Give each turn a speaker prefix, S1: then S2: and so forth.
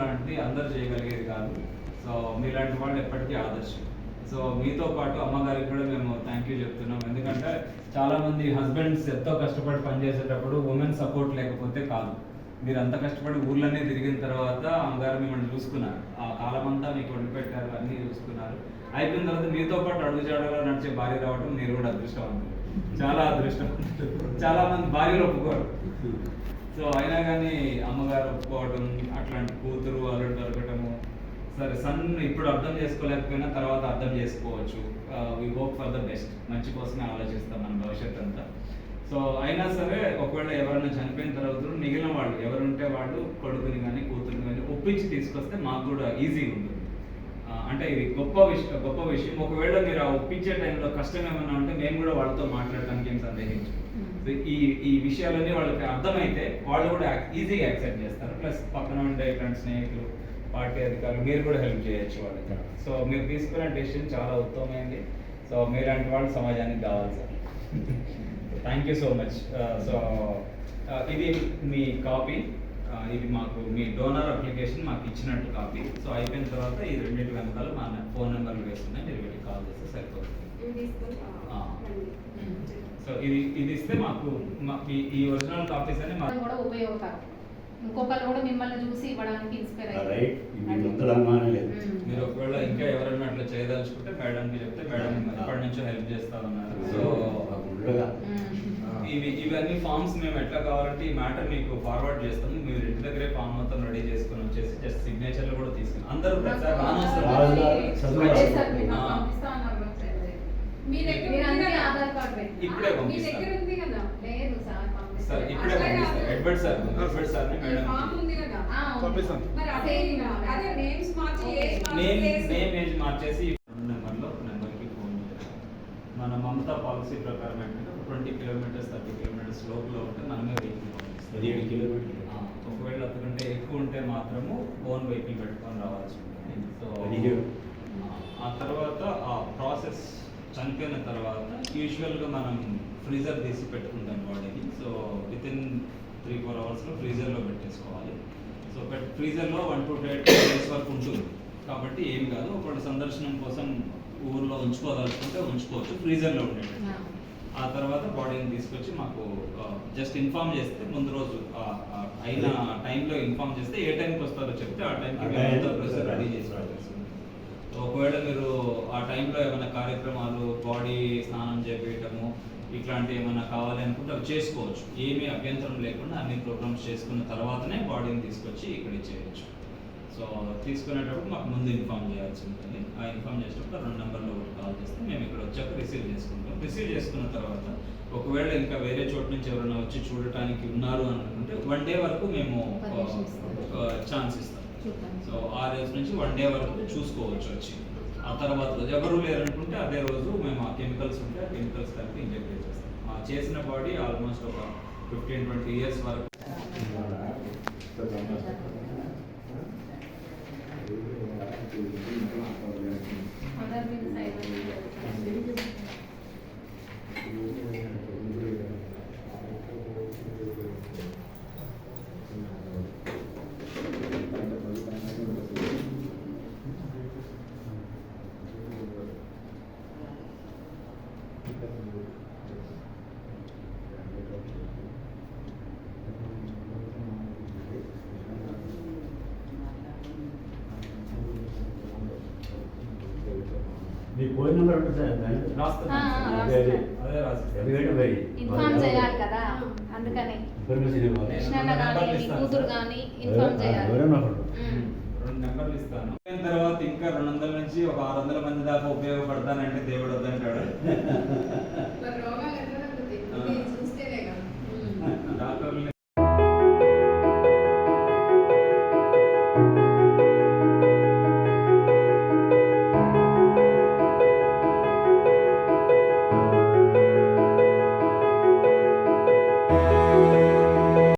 S1: లాంటిది అందరూ చేయగలిగేది కాదు. సో మీలాంటి వాళ్ళు ఎప్పటికీ ఆదర్శం. సో మీతో పాటు అమ్మగారికి కూడా మేము థ్యాంక్ యూ చెప్తున్నాం. ఎందుకంటే చాలామంది హస్బెండ్స్ ఎంతో కష్టపడి పనిచేసేటప్పుడు ఉమెన్ సపోర్ట్ లేకపోతే కాదు. మీరు అంత కష్టపడి ఊర్లన్నీ తిరిగిన తర్వాత అమ్మగారు మిమ్మల్ని చూసుకున్నారు, ఆ కాలం అంతా మీకు వండి పెట్టారు, అన్నీ చూసుకున్నారు. అయిపోయిన తర్వాత మీతో పాటు అడుగుజాడలో నడిచే భార్య రావడం మీరు కూడా అదృష్టవంతులు, చాలా అదృష్టం. చాలా మంది భార్యలు ఒప్పుకోరు. సో అయినా కానీ అమ్మగారు ఒప్పుకోవడం, అట్లాంటి కూతురు అల్లుడు దొరకటము, సరే సన్ ఇప్పుడు అర్థం చేసుకోలేకపోయినా తర్వాత అర్థం చేసుకోవచ్చు. We hope for the best, మంచి కోసమే ఆలోచిస్తాం మన భవిష్యత్ అంతా. సో అయినా సరే ఒకవేళ ఎవరైనా చనిపోయిన తర్వాత మిగిలిన వాళ్ళు ఎవరుంటే వాళ్ళు కొడుకుని కానీ కూతురుని కానీ ఒప్పించి తీసుకొస్తే మాకు కూడా ఈజీగా ఉంటుంది. అంటే ఇది గొప్ప విషయం. ఒకవేళ మీరు ఆ ఒప్పించే టైంలో కష్టం ఏమైనా ఉంటే మేము కూడా వాళ్ళతో మాట్లాడడానికి ఏం సందేహించు. ఈ విషయాలన్నీ వాళ్ళకి అర్థమైతే వాళ్ళు కూడా ఈజీగా యాక్సెప్ట్ చేస్తారు. ప్లస్ పక్కన ఉండే ఇట్లాంటి స్నేహితులు, పార్టీ అధికారులు, మీరు కూడా హెల్ప్ చేయొచ్చు వాళ్ళకి. సో మీరు తీసుకునే డెసిషన్ చాలా ఉత్తమమైంది. సో మీలాంటి వాళ్ళు సమాజానికి కావాలి sir. Thank you so much. So ఇది మీ కాపీ, ఇది మాకు మీ డోనర్ అప్లికేషన్ మాకు ఇచ్చినట్టు కాపీ. సో అయిపోయిన తర్వాత ఈ రెండింటి వెనకాల మా ఫోన్ నెంబర్లు వేస్తున్నాయి, మీరు వీటికి కాల్ చేస్తే సరిపోతుంది. సో ఇది ఇస్తే మాకు ఈ ఒరిజినల్ కాపీస్ అని మాకు
S2: కూడా ఉపయోగకరం. ఇంకొకరు కూడా మిమ్మల్ని చూసి ఇవ్వడానికి ఇన్స్పైర్ అయ్యారు.
S1: మీరు ఒకవేళ ఇంకా ఎవరైనా అట్లా చేయదలుచుకుంటే మేడంకి చెప్తే మేడం ఎప్పటి నుంచో హెల్ప్ చేస్తా ఉన్నారు. సో ఇవన్నీ ఫార్మ్స్ మేము ఎట్లా కావాలంటే ఈ మ్యాటర్ మీకు ఫార్వర్డ్ చేస్తాము. మీరు ఇంటి దగ్గరే ఫామ్ మొత్తం రెడీ చేసుకుని వచ్చేసి జస్ట్ సిగ్నేచర్లు కూడా తీసుకుని అందరూ ఇప్పుడే పంపిస్తాను సార్, ఇప్పుడే పంపిస్తాను. Edward sir madam name age మార్చేసి నెంబర్లో నెంబర్కి ఫోన్ చేయాలి. మన మమతా పాలసీ ప్రకారం ఏంటంటే 20 కిలోమీటర్స్ 30 కిలోమీటర్స్ లోపల ఉంటే మనమే వెహికల్ పంపిస్తాం. 17 కిలోమీటర్లు ఒకవేళ అంతకంటే ఎక్కువ ఉంటే మాత్రము ఓన్ వెహికల్ పెట్టుకొని రావాల్సి ఉంటుంది. సో ఆ తర్వాత ఆ ప్రాసెస్ చనిపోయిన తర్వాత యూజువల్గా మనం ఫ్రీజర్ తీసి పెట్టుకుంటాం బాడీని. సో వితిన్ 3-4 అవర్స్లో ఫ్రీజర్లో పెట్టేసుకోవాలి. సో ఫ్రీజర్లో 1 to 2 days వరకు ఉంటుంది కాబట్టి ఏం కాదు. ఒకటి సందర్శనం కోసం ఊర్లో ఉంచుకోదలుచుకుంటే ఉంచుకోవచ్చు, ఫ్రీజర్లో ఉండేది. ఆ తర్వాత బాడీని తీసుకొచ్చి మాకు జస్ట్ ఇన్ఫార్మ్ చేస్తే ముందు రోజు అయిన టైంలో ఇన్ఫార్మ్ చేస్తే ఏ టైంకి వస్తారో చెప్తే ఆ టైంకి ప్రొసీజర్ రెడీ చేసి పెట్టేస్తుంది. ఒకవేళ మీరు ఆ టైంలో ఏమైనా కార్యక్రమాలు, బాడీ స్నానం చేపించటము ఇట్లాంటి ఏమైనా కావాలి అనుకుంటే అవి చేసుకోవచ్చు, ఏమీ అభ్యంతరం లేకుండా అన్ని ప్రోగ్రామ్స్ చేసుకున్న తర్వాతనే బాడీని తీసుకొచ్చి ఇక్కడ చేయొచ్చు. సో తీసుకునేటప్పుడు మాకు ముందు ఇన్ఫార్మ్ చేయాల్సి ఉంటుంది. ఆ ఇన్ఫార్మ్ చేసినప్పుడు 2 నెంబర్లో ఒకటి కాల్ చేస్తే మేము ఇక్కడ వచ్చాక రిసీవ్ చేసుకుంటాం. రిసీవ్ చేసుకున్న తర్వాత ఒకవేళ ఇంకా వేరే చోటు నుంచి ఎవరైనా వచ్చి చూడటానికి ఉన్నారు అని అనుకుంటే 1 day వరకు మేము ఛాన్స్ ఇస్తాం. సో ఆ రోజు నుంచి 1 day వరకు చూసుకోవచ్చు వచ్చి. ఆ తర్వాత రోజు ఎవరు లేరనుకుంటే అదే రోజు మేము ఆ కెమికల్స్ ఉంటే ఆ కెమికల్స్ కలిపి ఇంజెక్ట్ చేస్తాం. ఆ చేసిన బాడీ ఆల్మోస్ట్ ఒక 15-20 years వరకు.
S3: మీ ఫోన్ నెంబర్
S2: ఇన్ఫార్మ్ చేయాలి కదా, అందుకని కూతురు కానీ ఇన్ఫార్మ్ చేయాలి.
S1: 2 నెంబర్లు ఇస్తాను. తర్వాత ఇంకా 200 నుంచి ఒక 600 మంది దాకా ఉపయోగపడతానంటే దేవుడు వద్దంటాడు.